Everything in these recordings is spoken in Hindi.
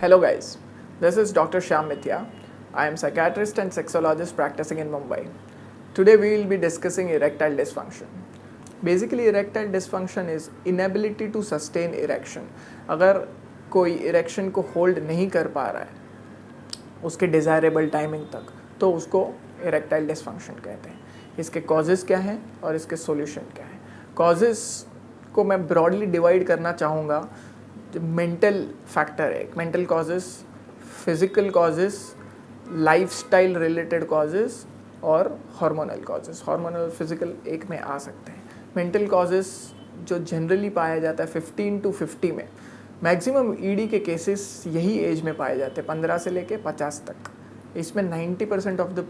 Hello guys, this is Dr. Shyam Mithya. I am psychiatrist and sexologist practicing in Mumbai. Today we will be discussing erectile dysfunction. Basically erectile dysfunction is inability to sustain erection. अगर कोई erection को hold नहीं कर पा रहा है उसके desirable timing तक तो उसको erectile dysfunction कहते हैं. इसके causes क्या हैं और इसके solution क्या हैं. Causes को मैं broadly divide करना चाहूँगा. मेंटल फैक्टर है, mental causes, physical causes, lifestyle related causes और हार्मोनल कॉजेस. हार्मोनल फिजिकल एक में आ सकते हैं. मेंटल कॉजेस जो जनरली पाया जाता है 15 to 50 में, मैक्सिमम ईडी के केसेस यही एज में पाए जाते हैं 15 से लेके 50 तक. इसमें 90% ऑफ द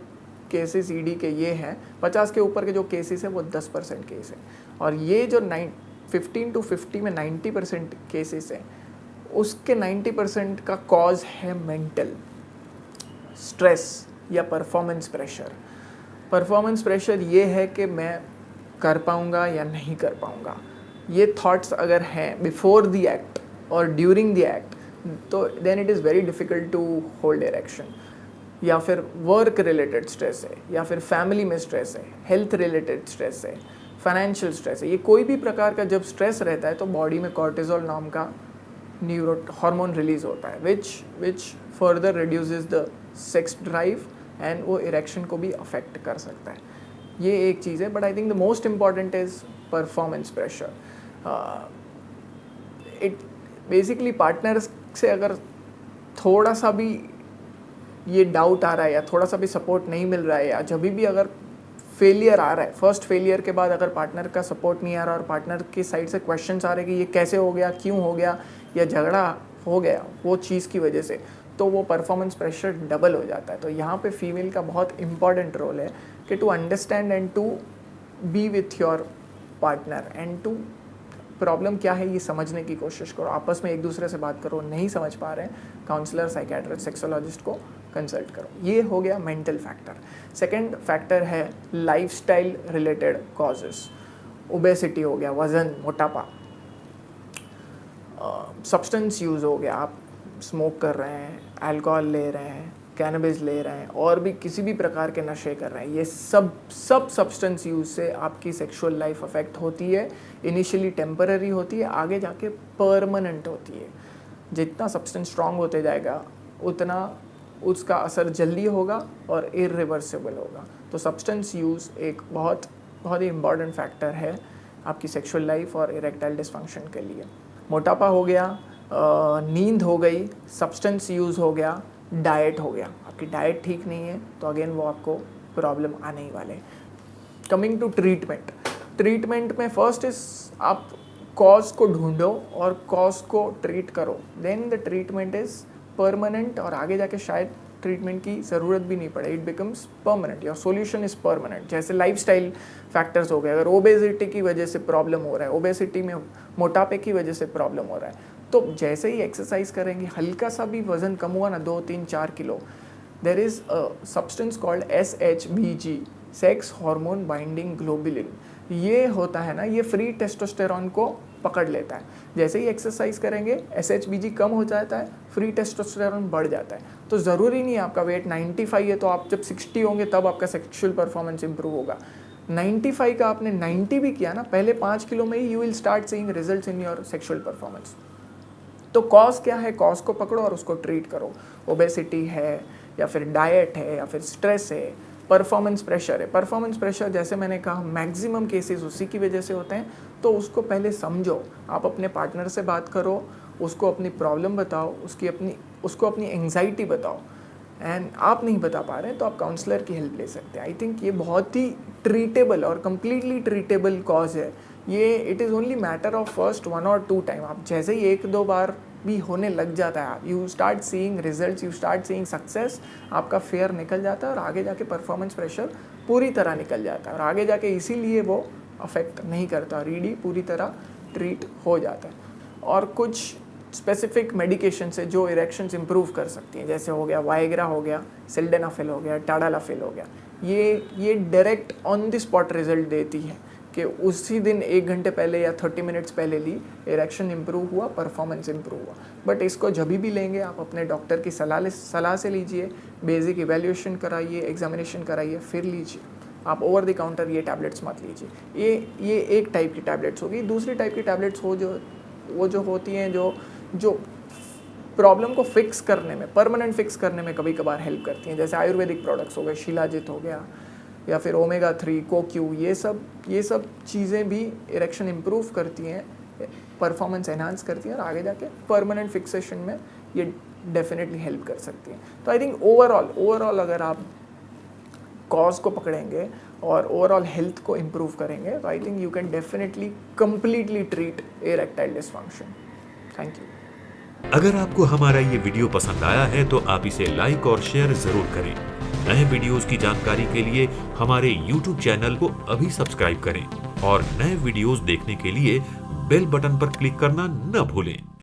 केसेस ईडी के ये हैं. 50 के ऊपर के जो केसेस हैं वो 10% केस है. और ये जो 15 to 50 में 90% केसेस हैं उसके 90% का कॉज है मेंटल स्ट्रेस या परफॉर्मेंस प्रेशर. परफॉर्मेंस प्रेशर ये है कि मैं कर पाऊँगा या नहीं कर पाऊँगा. ये थॉट्स अगर हैं बिफोर द एक्ट और ड्यूरिंग द एक्ट तो then it is very difficult to hold erection. या फिर वर्क रिलेटेड स्ट्रेस है, या फिर फैमिली में स्ट्रेस है, हेल्थ रिलेटेड स्ट्रेस है, फाइनेंशियल स्ट्रेस है. ये कोई भी प्रकार का जब स्ट्रेस रहता है तो बॉडी में कॉर्टिसोल नाम का न्यूरो हार्मोन रिलीज होता है which further reduces the sex drive and वो इरेक्शन को भी अफेक्ट कर सकता है. ये एक चीज़ है. But I think the most important is performance pressure. It basically partners से अगर थोड़ा सा भी ये डाउट आ रहा है या थोड़ा सा भी सपोर्ट नहीं मिल रहा है या जब भी अगर फेलियर आ रहा है, फर्स्ट फेलियर के बाद अगर पार्टनर का सपोर्ट नहीं आ रहा और पार्टनर की साइड से क्वेश्चंस आ रहे कि ये कैसे हो गया, क्यों हो गया, या झगड़ा हो गया वो चीज़ की वजह से, तो वो परफॉर्मेंस प्रेशर डबल हो जाता है. तो यहाँ पे फीमेल का बहुत इंपॉर्टेंट रोल है कि to understand and to be with your partner and to problem क्या है ये समझने की कोशिश करो. आपस में एक दूसरे से बात करो. नहीं समझ पा रहे हैं काउंसलर, साइकियाट्रिस्ट, सेक्सोलॉजिस्ट को कंसल्ट करो. ये हो गया मेंटल फैक्टर. सेकंड फैक्टर है लाइफस्टाइल रिलेटेड कॉजेस. ओबेसिटी हो गया, वज़न, मोटापा. सब्सटेंस यूज़ हो गया, आप स्मोक कर रहे हैं, अल्कोहल ले रहे हैं, कैनबिस ले रहे हैं और भी किसी भी प्रकार के नशे कर रहे हैं. ये सब सब्सटेंस यूज़ से आपकी सेक्सुअल लाइफ अफेक्ट होती है. इनिशियली टेम्पररी होती है, आगे जाके परमानेंट होती है. जितना सब्सटेंस स्ट्रांग होते जाएगा उतना उसका असर जल्दी होगा और इरिवर्सिबल होगा. तो सब्सटेंस यूज़ एक बहुत ही इम्पॉर्टेंट फैक्टर है आपकी सेक्सुअल लाइफ और इरेक्टाइल डिसफंक्शन के लिए. मोटापा हो गया, नींद हो गई, सब्सटेंस यूज़ हो गया, डाइट हो गया. आपकी डाइट ठीक नहीं है तो अगेन वो आपको प्रॉब्लम आने ही वाले. कमिंग टू ट्रीटमेंट में फर्स्ट इज आप कॉज को ढूंढो और कॉज को ट्रीट करो. Then the treatment is permanent और आगे जाके शायद ट्रीटमेंट की ज़रूरत भी नहीं पड़े. It becomes permanent. Your solution is permanent. जैसे लाइफस्टाइल फैक्टर्स हो गए. अगर ओबेसिटी की वजह से प्रॉब्लम हो रहा है, ओबेसिटी में मोटापे की वजह से प्रॉब्लम हो रहा है, तो जैसे ही एक्सरसाइज करेंगे, हल्का सा भी वज़न कम हुआ ना 2, 3, 4 kilo, there is a substance called SHBG, sex hormone binding globulin. ये होता है ना, ये फ्री टेस्टोस्टेरॉन को पकड़ लेता है. जैसे ही एक्सरसाइज करेंगे SHBG कम हो जाता है, फ्री टेस्टोस्टेरॉन बढ़ जाता है. तो ज़रूरी नहीं है आपका वेट 95 है तो आप जब 60 होंगे तब आपका सेक्सुअल परफॉर्मेंस इंप्रूव होगा. 95 का आपने 90 भी किया ना, पहले 5 किलो में ही you will start seeing results in your sexual performance. तो कॉज क्या है, कॉज को पकड़ो और उसको ट्रीट करो. ओबेसिटी है या फिर डाइट है या फिर स्ट्रेस है, परफॉर्मेंस प्रेशर है. परफॉर्मेंस प्रेशर जैसे मैंने कहा मैक्सिमम केसेस उसी की वजह से होते हैं. तो उसको पहले समझो. आप अपने पार्टनर से बात करो, उसको अपनी प्रॉब्लम बताओ, उसको अपनी एंग्जाइटी बताओ. एंड आप नहीं बता पा रहे हैं तो आप काउंसलर की हेल्प ले सकते हैं. आई थिंक ये बहुत ही ट्रीटेबल और कम्प्लीटली ट्रीटेबल कॉज है. ये it is only matter of first 1 or 2 time. आप जैसे ही 1-2 बार भी होने लग जाता है, you start seeing results, you start seeing success, आपका फेयर निकल जाता है और आगे जाके परफॉर्मेंस प्रेशर पूरी तरह निकल जाता है. और आगे जाके इसीलिए वो अफेक्ट नहीं करता और ईडी पूरी तरह ट्रीट हो जाता है. और कुछ स्पेसिफिक मेडिकेशन से जो इरेक्शंस इंप्रूव कर सकती हैं, जैसे हो गया वाइग्रा, हो गया सिल्डेनाफिल, हो गया टाडालाफिल, हो गया, ये direct on the spot result देती है. कि उसी दिन 1 घंटे पहले या 30 मिनट्स पहले ली, इरेक्शन इंप्रूव हुआ, परफॉर्मेंस इंप्रूव हुआ। बट इसको जब भी लेंगे आप अपने डॉक्टर की सलाह से लीजिए, बेसिक इवैल्यूएशन कराइए, एग्जामिनेशन कराइए, फिर लीजिए। आप ओवर द काउंटर ये टैबलेट्स मत लीजिए। ये एक टाइप की टैबलेट्स होगी। दूसरी टाइप की टैबलेट्स वो जो होती हैं जो प्रॉब्लम को फिक्स करने में, परमानेंट फिक्स करने में कभी कभार हेल्प करती हैं। जैसे आयुर्वेदिक प्रोडक्ट्स हो गए, शिलाजित हो गया या फिर ओमेगा 3, कोक्यू, ये सब चीज़ें भी इरेक्शन इम्प्रूव करती हैं, परफॉर्मेंस एनहांस करती हैं और आगे जाके परमानेंट फिक्सेशन में ये डेफिनेटली हेल्प कर सकती हैं। तो आई थिंक ओवरऑल अगर आप कॉज को पकड़ेंगे और ओवरऑल हेल्थ को इम्प्रूव करेंगे तो I think you can definitely completely treat erectile dysfunction. Thank you. अगर आपको हमारा ये वीडियो पसंद आया है तो आप इसे लाइक और शेयर जरूर करें। नए वीडियोस की जानकारी के लिए हमारे YouTube चैनल को अभी सब्सक्राइब करें और नए वीडियोस देखने के लिए बेल बटन पर क्लिक करना न भूलें।